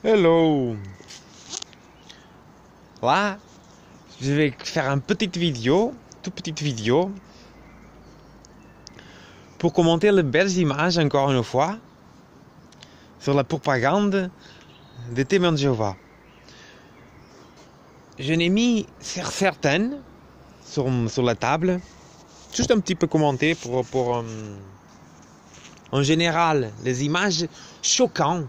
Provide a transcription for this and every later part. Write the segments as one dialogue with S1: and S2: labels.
S1: Hello. Là, je vais faire une petite vidéo, toute petite vidéo, pour commenter les belles images, encore une fois, sur la propagande des témoins de Jéhovah. Je n'ai mis certaines sur la table, juste un petit peu commenter pour en général, les images choquantes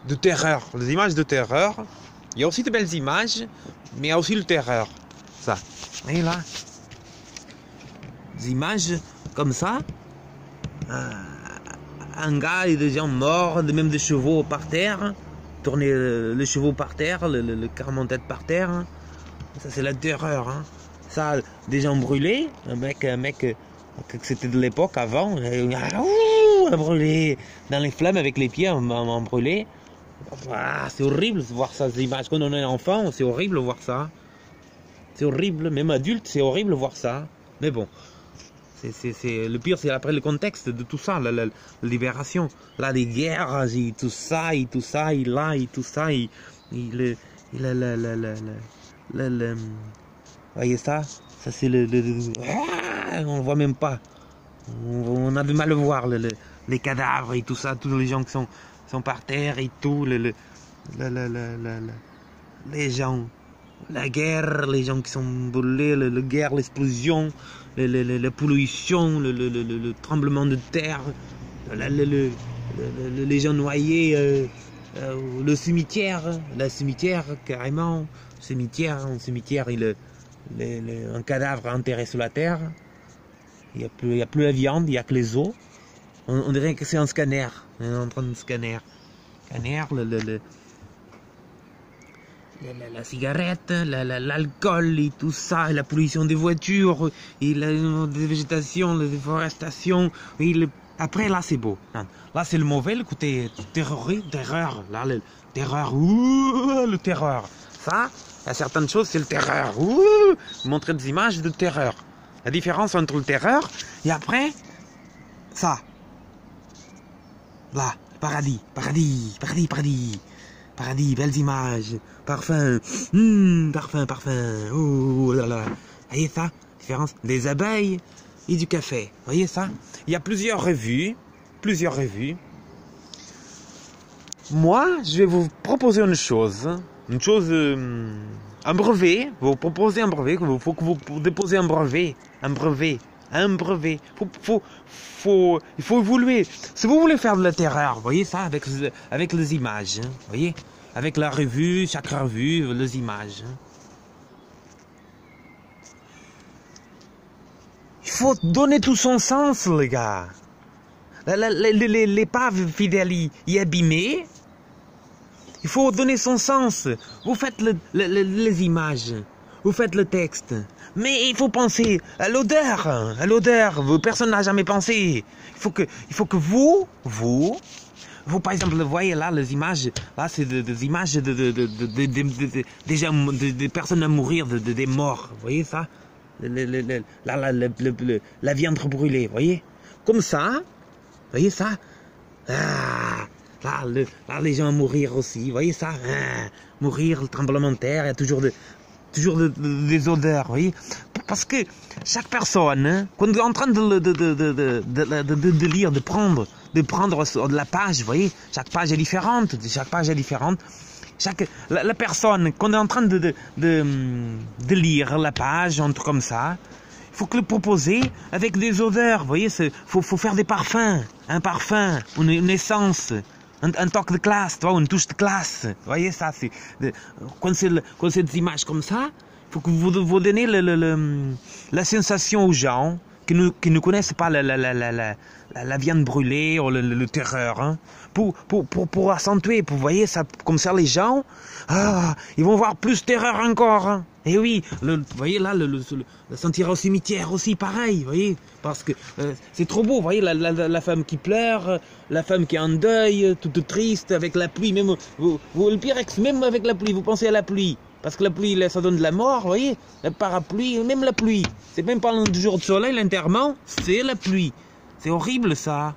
S1: de terreur. Les images de terreur. Il y a aussi de belles images, mais il y a aussi le terreur. Ça. Et là, des images comme ça. Un gars et des gens morts, même des chevaux par terre. Tourner les chevaux par terre, le carrément tête par terre. Ça, c'est la terreur. Hein. Ça, des gens brûlés. Un mec que c'était de l'époque avant. Brûlé dans les flammes avec les pieds en brûlé. Ah, c'est horrible de voir ça, ces images. Quand on est enfant, c'est horrible de voir ça. C'est horrible, même adulte, c'est horrible de voir ça. Mais bon, le pire, c'est après le contexte de tout ça, la libération. Là, des guerres, et tout ça, tout ça. Voyez ça? Ça, c'est on voit même pas. On a du mal à voir les cadavres et tout ça, tous les gens qui sont par terre et tout, les gens, la guerre, les gens qui sont brûlés, la guerre, l'explosion, la pollution, le tremblement de terre, les gens noyés, le cimetière, carrément, un cimetière, un cadavre enterré sous la terre. Il n'y a plus la viande, il n'y a que les os. On dirait que c'est un scanner. On est en train de scanner. La cigarette, l'alcool et tout ça, et la pollution des voitures, et la végétation, la déforestation. Après, là, c'est beau. Là, c'est le mauvais, le côté terreur. Là, le terreur. Le terreur. Ça, il y a certaines choses, c'est le terreur. Montrer des images de terreur. La différence entre le terreur et après, ça. Là, paradis, belles images, parfum, parfum, oh là là. Voyez ça? Différence des abeilles et du café. Voyez ça? Il y a plusieurs revues. Moi, je vais vous proposer une chose, un brevet. Vous proposez un brevet, il faut que vous déposez un brevet. Il faut évoluer. Si vous voulez faire de la terreur, voyez ça, avec les images, hein, voyez, avec la revue, chaque revue, les images. Hein. Il faut donner tout son sens, les gars. L'épave fidèle y abîmée. Il faut donner son sens. Vous faites les images. Vous faites le texte. Mais il faut penser à l'odeur. Personne n'a jamais pensé. Il faut que vous, par exemple, voyez là, les images. Là, c'est des images des personnes à mourir, des morts. Vous voyez ça? La viande brûlée, vous voyez? Comme ça. Vous voyez ça? Là, les gens à mourir aussi, vous voyez ça? Mourir, le tremblement de terre, il y a toujours des odeurs, vous voyez? Parce que chaque personne, hein, quand on est en train de lire, de prendre de la page, vous voyez? Chaque page est différente. La personne, quand on est en train de lire la page, entre comme ça, il faut que le proposer avec des odeurs, vous voyez? Faut faire des parfums, un parfum, une essence. Un toque de classe, tu vois, une touche de classe. Vous voyez ça, quand c'est des images comme ça, il faut que vous donnez la sensation aux gens qui ne connaissent pas la viande brûlée ou le terreur. Hein, pour accentuer, vous voyez ça, comme ça les gens, ils vont voir plus terreur encore. Hein. Et oui, vous voyez là, le sentir au cimetière aussi pareil, vous voyez, parce que c'est trop beau, vous voyez, la femme qui pleure, la femme qui est en deuil, toute triste, avec la pluie, même, le pire est que même avec la pluie, vous pensez à la pluie, parce que la pluie, ça donne de la mort, vous voyez, la parapluie, même la pluie, c'est même pas le jour de soleil, l'enterrement, c'est la pluie, c'est horrible ça.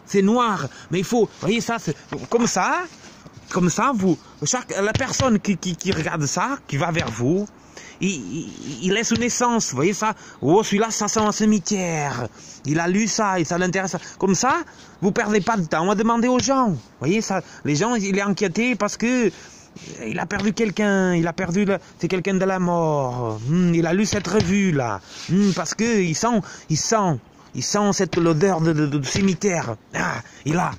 S1: c'est noir. Mais il faut, vous voyez ça, comme ça, la personne qui regarde ça, qui va vers vous, il laisse une essence, vous voyez ça. Oh, celui-là, ça sent un cimetière. Il a lu ça et ça l'intéresse. Comme ça, vous perdez pas de temps à demander aux gens. Vous voyez ça, les gens, il est inquiété parce que il a perdu quelqu'un, c'est quelqu'un de la mort. Il a lu cette revue là, parce que il sent l'odeur de cimetière. Ah, et là,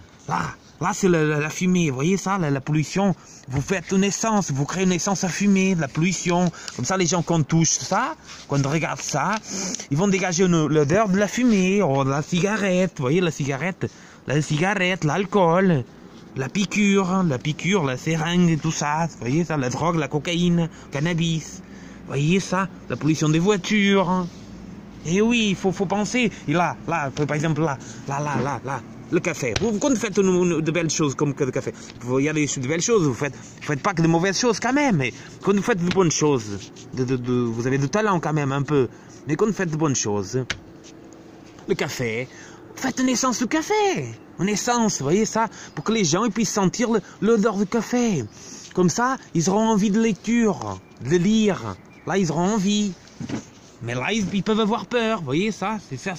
S1: c'est la fumée, vous voyez ça, la pollution. Vous faites une essence, vous créez une essence à fumer, de la pollution. Comme ça, les gens, quand on touche ça, quand on regarde ça, ils vont dégager l'odeur de la fumée, de la cigarette. Vous voyez, la cigarette, l'alcool, la piqûre, la seringue et tout ça. Vous voyez ça, la drogue, la cocaïne, cannabis. Vous voyez ça, la pollution des voitures. Et oui, il faut penser. Et là, par exemple, là. Le café. Quand vous faites de belles choses comme le café, il y a de belles choses, vous faites pas que de mauvaises choses quand même, mais quand vous faites de bonnes choses, vous avez du talent quand même un peu, mais quand vous faites de bonnes choses, le café, faites une essence de café, une essence, vous voyez ça, pour que les gens ils puissent sentir l'odeur du café. Comme ça, ils auront envie de lecture, de lire. Là, ils auront envie. Mais là, ils peuvent avoir peur, vous voyez ça, c'est ça,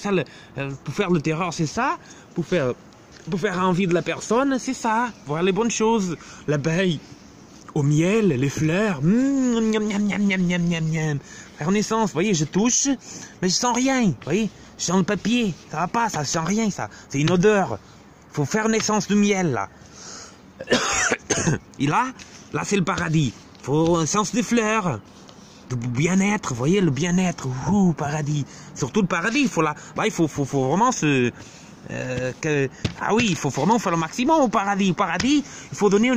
S1: pour faire le terreur, c'est ça, pour faire envie de la personne, c'est ça, voir les bonnes choses, l'abeille, au miel, les fleurs, la renaissance, vous voyez, je touche, mais je sens rien, vous voyez, je sens le papier, ça va pas, ça sent rien, ça, c'est une odeur, faut faire naissance du miel, là. Et là c'est le paradis, faut un sens des fleurs, de bien-être, vous voyez, le bien-être, paradis. Surtout le paradis, il faut vraiment il faut vraiment faire le maximum au paradis. Au paradis, il faut donner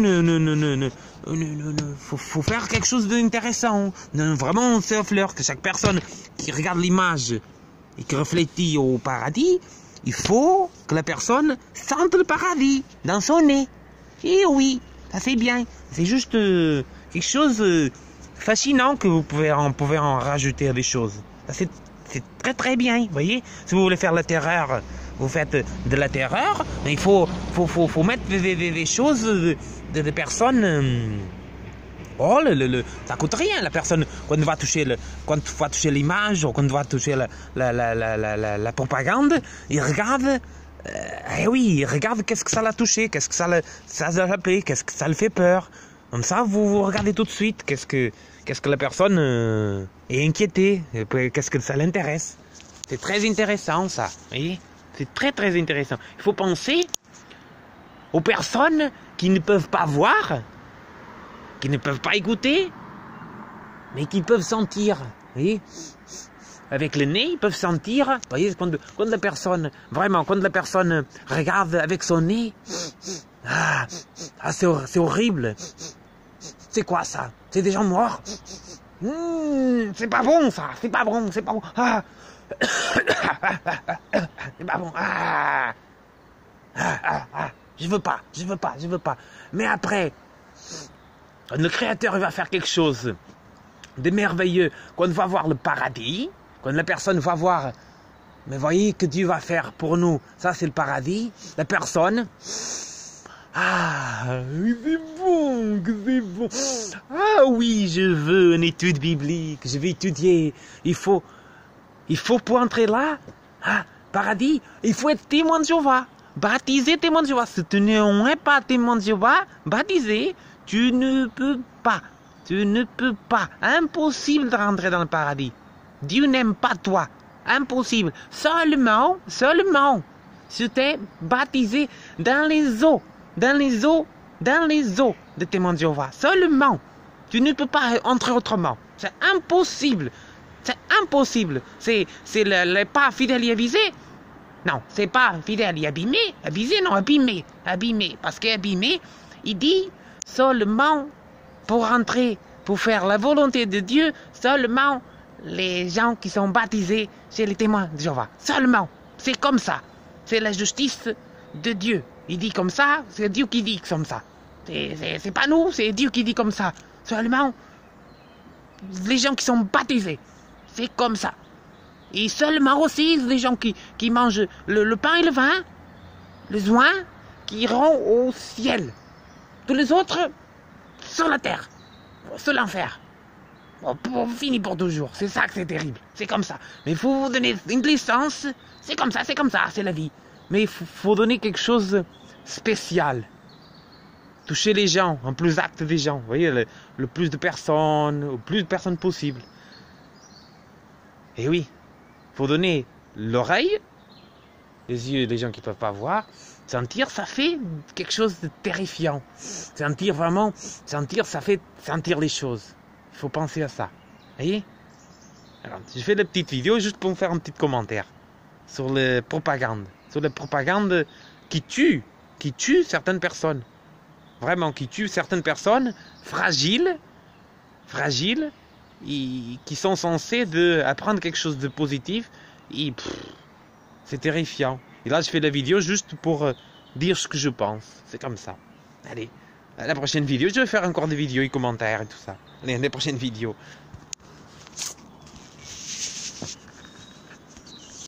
S1: faut faire quelque chose d'intéressant. Vraiment, c'est la fleur, que chaque personne qui regarde l'image et qui réfléchit au paradis, il faut que la personne sente le paradis dans son nez. Et oui, ça c'est bien. C'est juste quelque chose fascinant que vous pouvez en rajouter à des choses. C'est très très bien, vous voyez. Si vous voulez faire la terreur, vous faites de la terreur, mais il faut mettre des choses de personnes. Ça coûte rien. La personne, quand on va toucher l'image, ou quand on va toucher la propagande, il regarde. Il regarde qu'est-ce que ça l'a touché, qu'est-ce que ça l'a rappelé, qu'est-ce que ça le fait peur. Comme ça, vous regardez tout de suite qu'est-ce que la personne est inquiétée, qu'est-ce que ça l'intéresse. C'est très intéressant, ça. Vous voyez, c'est très très intéressant. Il faut penser aux personnes qui ne peuvent pas voir, qui ne peuvent pas écouter, mais qui peuvent sentir. Vous voyez, avec le nez, ils peuvent sentir. Vous voyez, quand la personne regarde avec son nez, c'est horrible. C'est quoi ça? C'est des gens morts? C'est pas bon ça, c'est pas bon. C'est pas bon. Je veux pas. Mais après, quand le Créateur il va faire quelque chose de merveilleux, quand on va voir le paradis, quand la personne va voir, mais voyez que Dieu va faire pour nous, ça c'est le paradis, la personne, c'est bon. Ah oui, je veux une étude biblique, je vais étudier. Il faut pour entrer là, paradis, il faut être témoin de Jéhovah. Baptisé témoin de Jéhovah. Si tu n'es pas témoin de Jéhovah, baptisé, tu ne peux pas. Impossible de rentrer dans le paradis. Dieu n'aime pas toi. Impossible. Seulement, si tu es baptisé dans les eaux de témoins de Jéhovah. Seulement. Tu ne peux pas entrer autrement. C'est impossible. C'est pas fidèle et avisé. Non, c'est pas fidèle et abîmé. Abîmé. Parce qu'abîmé, il dit seulement pour entrer, pour faire la volonté de Dieu, seulement les gens qui sont baptisés chez les témoins de Jéhovah. Seulement. C'est comme ça. C'est la justice de Dieu. Il dit comme ça, c'est Dieu qui dit comme ça. C'est pas nous, c'est Dieu qui dit comme ça. Seulement les gens qui sont baptisés. C'est comme ça. Et seulement aussi les gens qui mangent le pain et le vin. les uns qui iront au ciel. Tous les autres, sur la terre, sur l'enfer. Fini pour toujours. C'est ça que c'est terrible. C'est comme ça. Mais il faut vous donner une licence. C'est comme ça, c'est la vie. Mais il faut donner quelque chose de spécial. Toucher les gens, en plus acte des gens. Vous voyez, le plus de personnes possible. Et oui, il faut donner l'oreille, les yeux des gens qui ne peuvent pas voir. Sentir, ça fait quelque chose de terrifiant. Sentir, ça fait sentir les choses. Il faut penser à ça. Vous voyez? Alors, je fais des petites vidéos juste pour me faire un petit commentaire sur les propagandes. Sur les propagandes qui tuent certaines personnes. Vraiment, qui tuent certaines personnes fragiles, qui sont censées apprendre quelque chose de positif. Et c'est terrifiant. Et là, je fais la vidéo juste pour dire ce que je pense. C'est comme ça. Allez, à la prochaine vidéo, je vais faire encore des vidéos et commentaires et tout ça. Allez, à la prochaine vidéo.